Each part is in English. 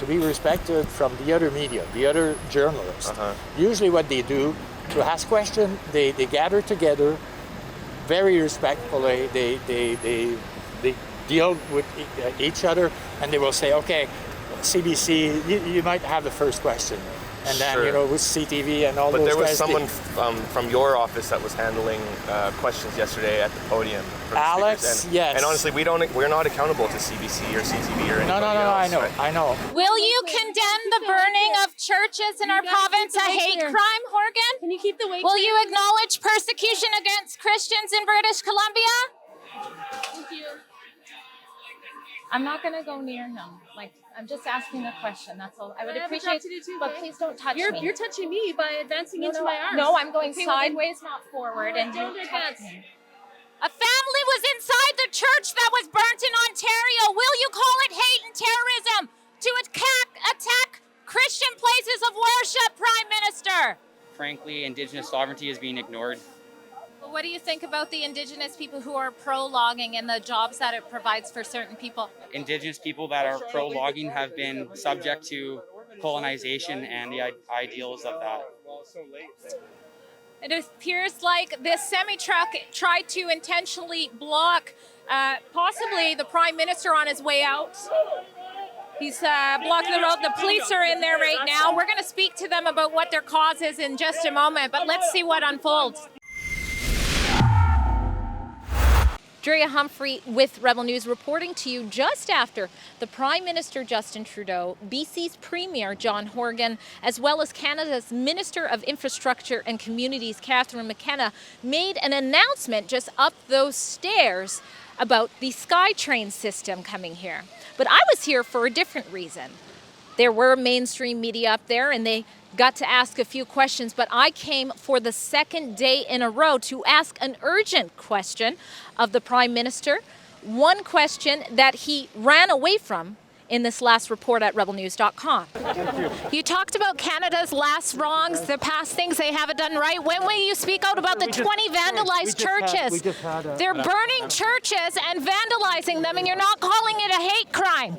To be respected from the other media, the other journalists. Usually what they do, to ask questions, they gather together very respectfully, they deal with each other, and they will say, okay, CBC, you might have the first question. And then, with CTV and all those guys. But there was someone from your office that was handling questions yesterday at the podium. Alex, yes. And honestly, we're not accountable to CBC or CTV or anybody else. No, I know. Will you condemn the burning of churches in our province a hate crime, Horgan? Can you keep the weight? Will you acknowledge persecution against Christians in British Columbia? Thank you. I'm not going to go near him. I'm just asking a question. That's all. I would appreciate it too, but please don't touch me. You're touching me by advancing into my arms. No, I'm going sideways, not forward, and don't you advance. touch me. A family was inside the church that was burnt in Ontario. Will you call it hate and terrorism to attack Christian places of worship, Prime Minister? Frankly, Indigenous sovereignty is being ignored. Well, what do you think about the Indigenous people who are pro-logging and the jobs that it provides for certain people? Indigenous people that are pro-logging have been subject to colonization and the ideals of that. It appears like this semi-truck tried to intentionally block possibly the Prime Minister on his way out. He's blocking the road. The police are in there right now. We're going to speak to them about what their cause is in just a moment, but let's see what unfolds. Drea Humphrey with Rebel News reporting to you just after the Prime Minister Justin Trudeau, BC's Premier John Horgan, as well as Canada's Minister of Infrastructure and Communities Catherine McKenna made an announcement just up those stairs about the SkyTrain system coming here. But I was here for a different reason. There were mainstream media up there and they got to ask a few questions, but I came for the second day in a row to ask an urgent question of the Prime Minister, one question that he ran away from in this last report at rebelnews.com. You talked about Canada's last wrongs, the past things they haven't done right. When will you speak out about the 20 vandalized churches? They're burning churches and vandalizing them, and you're not calling it a hate crime.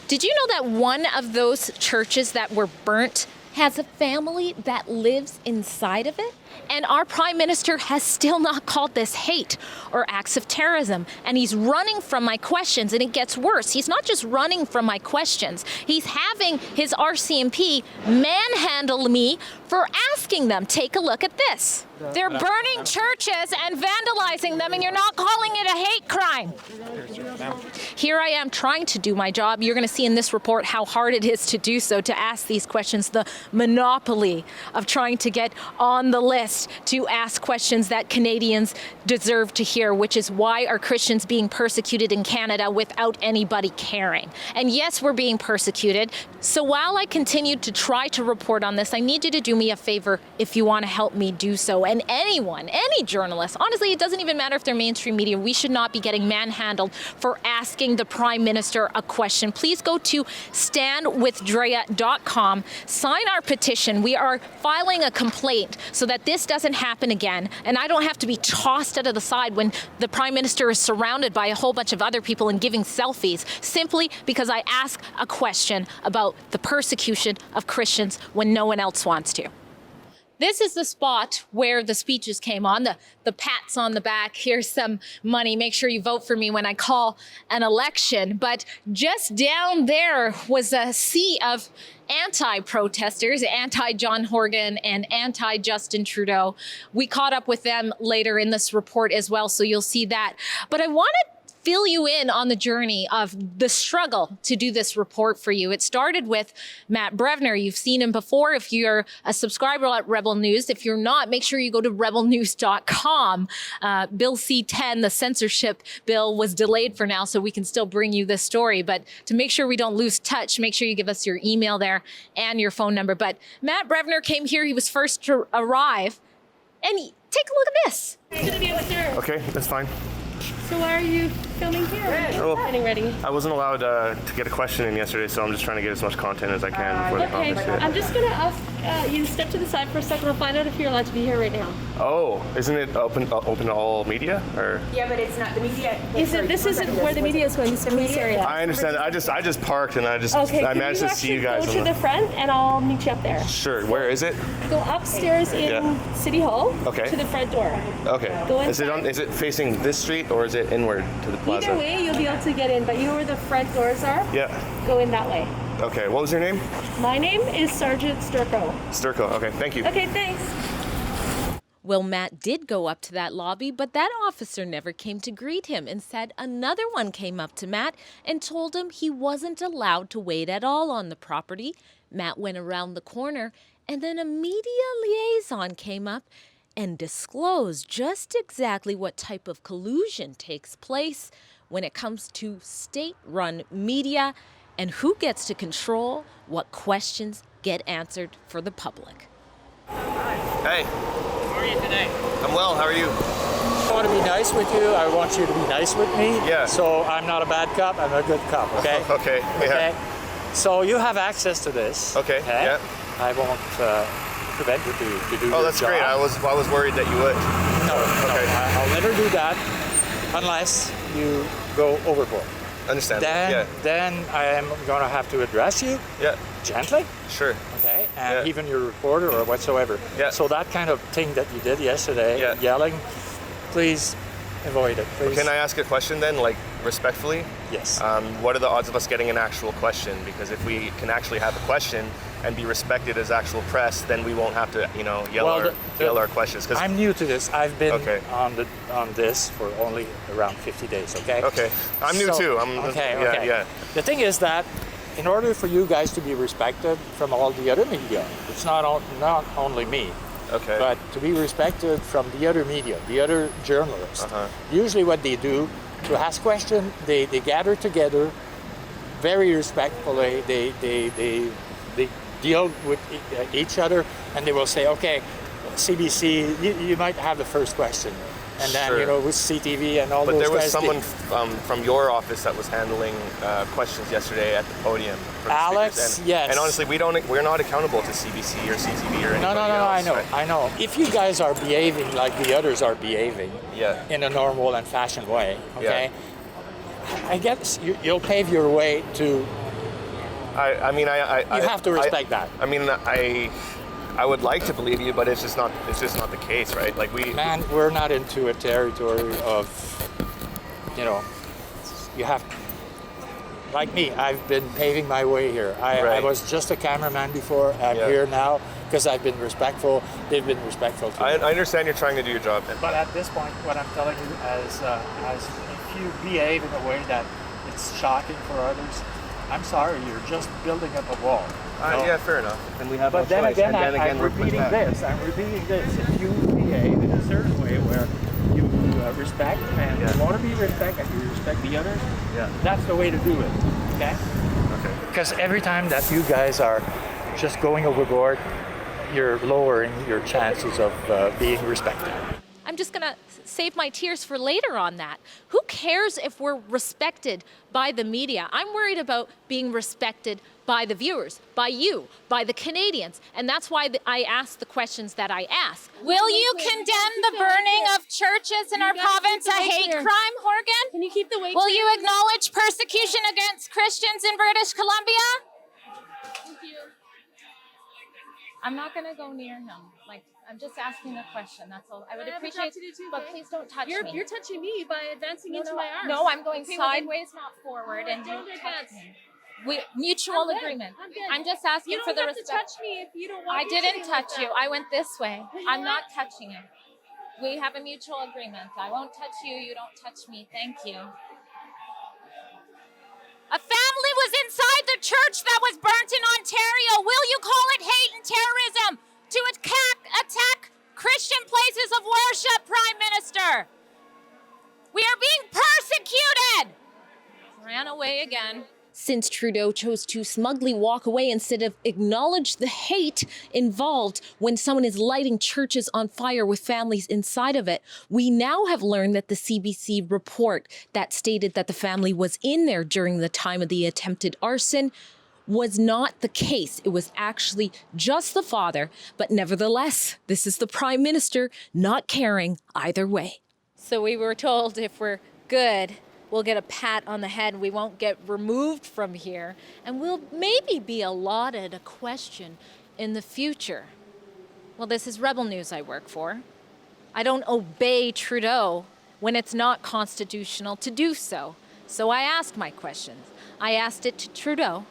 Did you know that one of those churches that were burnt has a family that lives inside of it? And our Prime Minister has still not called this hate or acts of terrorism. And he's running from my questions, and it gets worse. He's not just running from my questions. He's having his RCMP manhandle me for asking them. Take a look at this. They're burning churches and vandalizing them, and you're not calling it a hate crime. Here I am trying to do my job. You're going to see in this report how hard it is to do so, to ask these questions, the monopoly of trying to get on the list to ask questions that Canadians deserve to hear, which is why are Christians being persecuted in Canada without anybody caring? And yes, we're being persecuted. So while I continue to try to report on this, I need you to do me a favor if you want to help me do so. And anyone, any journalist, honestly, it doesn't even matter if they're mainstream media, we should not be getting manhandled for asking the Prime Minister a question. Please go to standwithdrea.com, sign our petition. We are filing a complaint so that this doesn't happen again, and I don't have to be tossed out of the side when the Prime Minister is surrounded by a whole bunch of other people and giving selfies, simply because I ask a question about the persecution of Christians when no one else wants to. This is the spot where the speeches came on, the pats on the back. Here's some money. Make sure you vote for me when I call an election. But just down there was a sea of anti-protesters, anti-John Horgan and anti-Justin Trudeau. We caught up with them later in this report as well, so you'll see that. But I want to fill you in on the journey of the struggle to do this report for you. It started with Matt Brevner. You've seen him before if you're a subscriber at Rebel News. If you're not, make sure you go to rebelnews.com. Bill C-10, the censorship bill, was delayed for now, so we can still bring you this story. But to make sure we don't lose touch, make sure you give us your email there and your phone number. But Matt Brevner came here. He was first to arrive. And take a look at this. You're going to be able to. Okay, that's fine. So why are you filming here. Oh. Getting ready. I wasn't allowed to get a question in yesterday, so I'm just trying to get as much content as I can before the Okay, conference. I'm just gonna ask you to step to the side for a second. I'll find out if you're allowed to be here right now. Oh, isn't it open to all media? Or Yeah, but it's not the media. This isn't where the media is going. This is this area. I understand. I just parked and I Okay, I can managed you to see you actually guys. go to the front and I'll meet you up there. Sure. Where is it? Go upstairs in City Hall Okay. to the front door. Okay. Go Is it inside. Is it facing this street or is it inward to the plaza? Either way, you'll be able to get in, but you know where the front doors are? Yeah. Go in that way. Okay. What was your name? My name is Sergeant Sturko. Sturko. Okay. Thank you. Okay, thanks. Well, Matt did go up to that lobby, but that officer never came to greet him. Instead, another one came up to Matt and told him he wasn't allowed to wait at all on the property. Matt went around the corner, and then a media liaison came up and disclosed just exactly what type of collusion takes place when it comes to state-run media and who gets to control what questions get answered for the public. Hey. How are you today? I'm well. How are you? I want to be nice with you. I want you to be nice with me. Yeah. So I'm not a bad cop. I'm a good cop. Okay. Okay. Yeah. Okay. So you have access to this. Okay. Yeah. I won't prevent you to do your Oh, that's job. great. I was worried that you would. No, Okay. I'll never do that unless you go overboard. Understand. Then I am going to have to address you Yeah. gently. Sure. Okay, and Yeah. even your reporter or whatsoever. Yeah. So that kind of thing that you did yesterday, Yeah. yelling, please avoid it. Please. Can I ask a question then, like respectfully? Yes. What are the odds of us getting an actual question? Because if we can actually have a question and be respected as actual press, then we won't have to, yell our questions. Because I'm new to this. I've been Okay. on this for only around 50 days. Okay. Okay, I'm new too. Okay. Yeah, Okay. yeah. The thing is that in order for you guys to be respected from all the other media, it's not only me. Okay. But to be respected from the other media, the other journalists, usually what they do to ask questions, they gather together very respectfully. They deal with each other, and they will say, okay, CBC, you might have the first question, and then Sure. with CTV and all But those there was guys. someone from your office that was handling questions yesterday at the podium. For the Alex, speakers. yes. And honestly, we're not accountable to CBC or CTV or anybody No, else. I know. If you guys are behaving like the others are behaving, Yeah. in a normal and fashioned way, okay, I guess you'll pave your way to. You You have to respect that. I mean, I would like to believe you, but it's just not the case, right? Like Man, we're not into a territory of, you have. Like me, I've been paving my way here. I Right. was just a cameraman before. I'm here now because I've been respectful. They've been respectful to me. I understand you're trying to do your job. But at this point, what I'm telling you as if you behave in a way that it's shocking for others, I'm sorry, you're just building up a wall. Yeah, fair enough. And we have But no then choice. again, And then I'm we're pushed repeating back. this. I'm repeating this. If you behave in a certain way where you respect and you want to be respected and you respect the others, that's the way to do it. Okay? Okay. Because every time that you guys are just going overboard, you're lowering your chances of being respected. I'm just going to save my tears for later on that. Who cares if we're respected by the media? I'm worried about being respected by the viewers, by you, by the Canadians. And that's why I ask the questions that I ask. Will you condemn the burning of churches in our province a hate crime, Horgan? Can you keep the weight? Will you acknowledge persecution against Christians in British Columbia? Thank you. I'm not going to go near him. I'm just asking a question. That's all. I would I have a appreciate job to do too, but okay? please don't touch me. You're touching me by advancing into my arms. No, I'm going Okay, well then- sideways, not forward, and you Don't touch advance. me. Mutual I'm good. agreement. I'm good. I'm just asking You for don't the have to respect. touch me if you don't want I me didn't to like touch you. that. I went this way. You I'm know not touching you. We have a mutual agreement. I won't touch you. You don't touch me. Thank you. A family was inside the church that was burnt in Ontario. Will you call it hate and terrorism to attack Christian places of worship, Prime Minister? We are being persecuted. Ran away again. since Trudeau chose to smugly walk away instead of acknowledge the hate involved when someone is lighting churches on fire with families inside of it. We now have learned that the CBC report that stated that the family was in there during the time of the attempted arson was not the case. It was actually just the father, but nevertheless, this is the Prime Minister not caring either way. So we were told if we're good, we'll get a pat on the head, we won't get removed from here, and we'll maybe be allotted a question in the future. Well, this is Rebel News I work for. I don't obey Trudeau when it's not constitutional to do so. So I asked my questions. I asked it to Trudeau,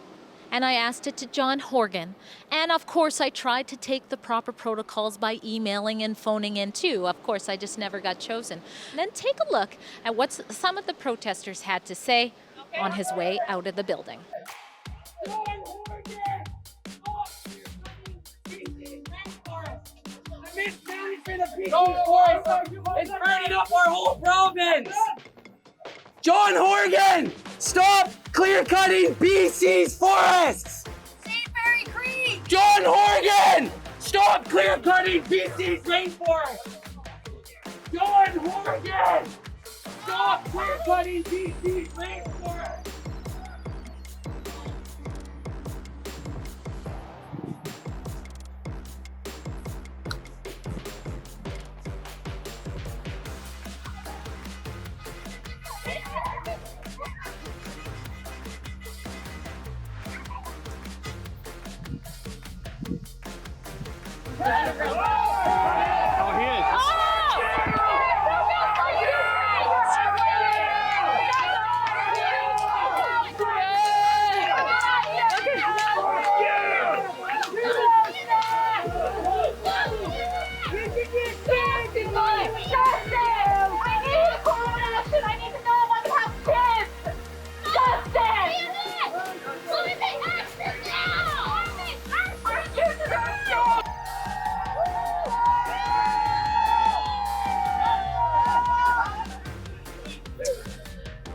and I asked it to John Horgan. And of course, I tried to take the proper protocols by emailing and phoning in too. Of course, I just never got chosen. And then take a look at what some of the protesters had to say on his way out of the building. It's burning up our whole province! John Horgan, stop clear-cutting BC's forests! St. Mary Creek! John Horgan, stop clear-cutting BC's rainforest! John Horgan, stop clear-cutting BC's rainforest!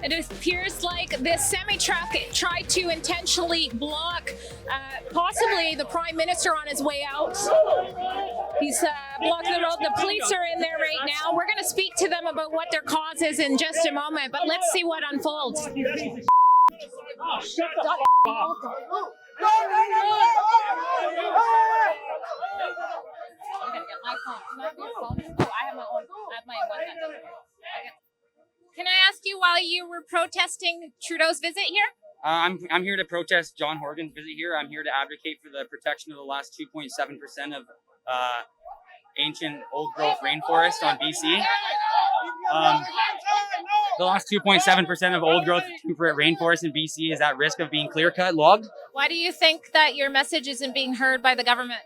It appears like this semi-truck tried to intentionally block possibly the Prime Minister on his way out. He's blocking the road. The police are in there right now. We're going to speak to them about what their cause is in just a moment, but let's see what unfolds. Can I ask you why you were protesting Trudeau's visit here? I'm here to protest John Horgan's visit here. I'm here to advocate for the protection of the last 2.7% of ancient old-growth rainforest on BC. The last 2.7% of old-growth temperate rainforest in BC is at risk of being clear-cut, logged. Why do you think that your message isn't being heard by the government?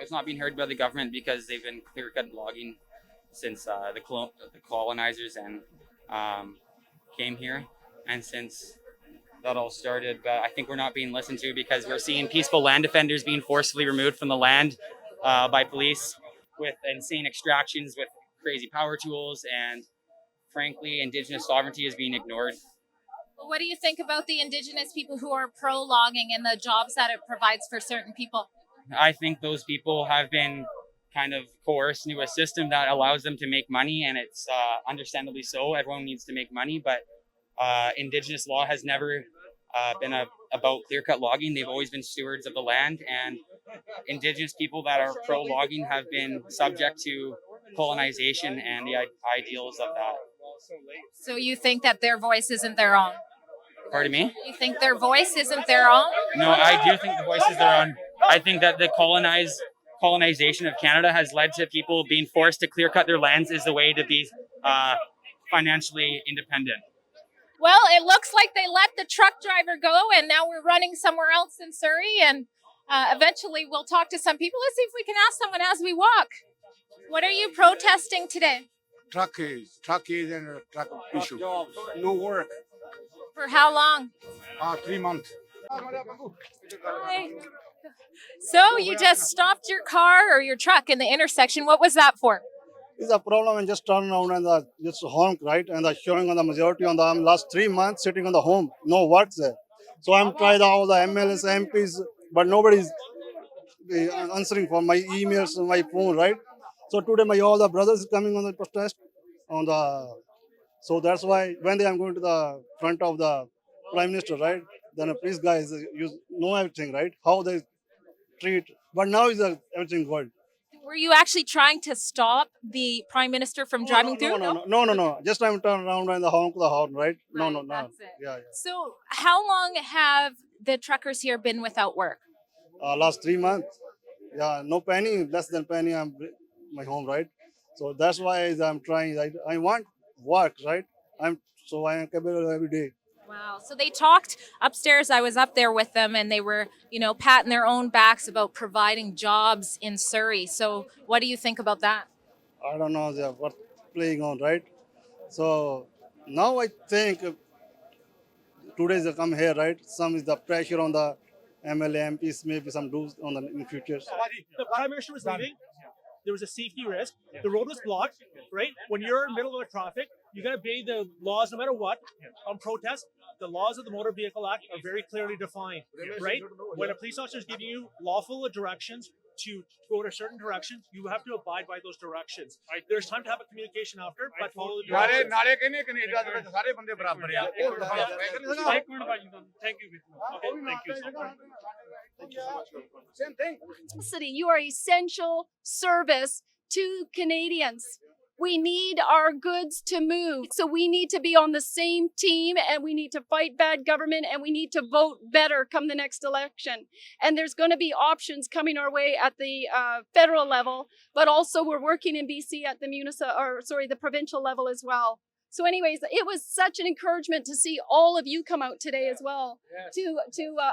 It's not being heard by the government because they've been clear-cut logging since the colonizers and came here, and since that all started. But I think we're not being listened to because we're seeing peaceful land defenders being forcefully removed from the land by police with insane extractions with crazy power tools, and frankly, Indigenous sovereignty is being ignored. Well, what do you think about the Indigenous people who are pro-logging and the jobs that it provides for certain people? I think those people have been kind of coerced into a system that allows them to make money, and it's understandably so. Everyone needs to make money, but Indigenous law has never been about clear-cut logging. They've always been stewards of the land, and Indigenous people that are pro-logging have been subject to colonization and the ideals of that. So you think that their voice isn't their own? Pardon me? You think their voice isn't their own? No, I do think the voice is their own. I think that the colonization of Canada has led to people being forced to clear-cut their lands is the way to be financially independent. Well, it looks like they let the truck driver go, and now we're running somewhere else in Surrey, and eventually we'll talk to some people. Let's see if we can ask someone as we walk. What are you protesting today? Truckies and truck issue. No work. For how long? 3 months. Hi. So you just stopped your car or your truck in the intersection. What was that for? It's a problem and just turn around and just honk, right? And the showing on the majority on the last 3 months sitting on the home. No work there. So I'm trying all the MLs, MPs, but nobody's answering for my emails on my phone, right? So today my all the brothers coming on the protest on the. So that's why when they am going to the front of the prime minister, right? Then please guys, you know everything, right? How they treat. But now is everything good. Were you actually trying to stop the prime minister from driving through? No. Just I'm turn around and the horn, right? No. That's it. Yeah. So how long have the truckers here been without work? Last 3 months. Yeah, no penny, less than penny. I'm my home, right? So that's why I'm trying. I want work, right? I am capable every day. Wow. So they talked upstairs. I was up there with them and they were, patting their own backs about providing jobs in Surrey. So what do you think about that? I don't know what's playing on, right? So now I think today's they come here, right? Some is the pressure on the MLA MPs, maybe some dues on in future. The Prime Minister was leaving. There was a safety risk. The road was blocked, right? When you're in the middle of the traffic, you got to obey the laws no matter what. On protest, the laws of the Motor Vehicle Act are very clearly defined, right? When a police officer is giving you lawful directions to go in a certain direction, you have to abide by those directions. There's time to have a communication after, but follow the directions. Thank you. Thank you so much. Same thing. City, you are essential service to Canadians. We need our goods to move. So we need to be on the same team and we need to fight bad government and we need to vote better come the next election. And there's going to be options coming our way at the federal level, but also we're working in BC at the provincial level as well. So anyways, it was such an encouragement to see all of you come out today as well to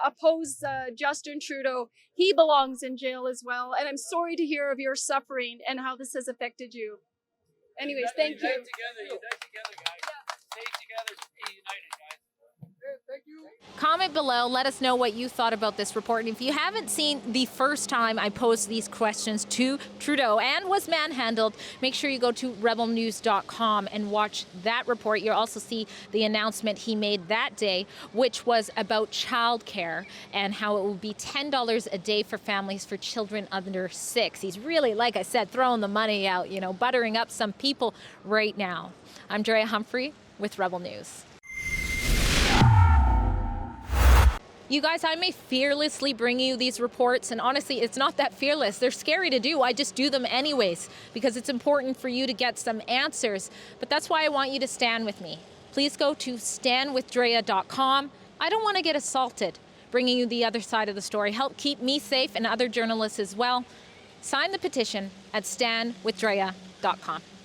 oppose Justin Trudeau. He belongs in jail as well. And I'm sorry to hear of your suffering and how this has affected you. Anyways, thank you. Unite together, guys. Stay together, stay united, guys. Thank you. Comment below, let us know what you thought about this report. And if you haven't seen the first time I posed these questions to Trudeau and was manhandled, make sure you go to rebelnews.com and watch that report. You'll also see the announcement he made that day, which was about childcare and how it will be $10 a day for families for children under 6. He's really, like I said, throwing the money out, buttering up some people right now. I'm Drea Humphrey with Rebel News. You guys, I may fearlessly bring you these reports, and honestly, it's not that fearless. They're scary to do. I just do them anyways because it's important for you to get some answers. But that's why I want you to stand with me. Please go to standwithdrea.com. I don't want to get assaulted, bringing you the other side of the story. Help keep me safe and other journalists as well. Sign the petition at standwithdrea.com.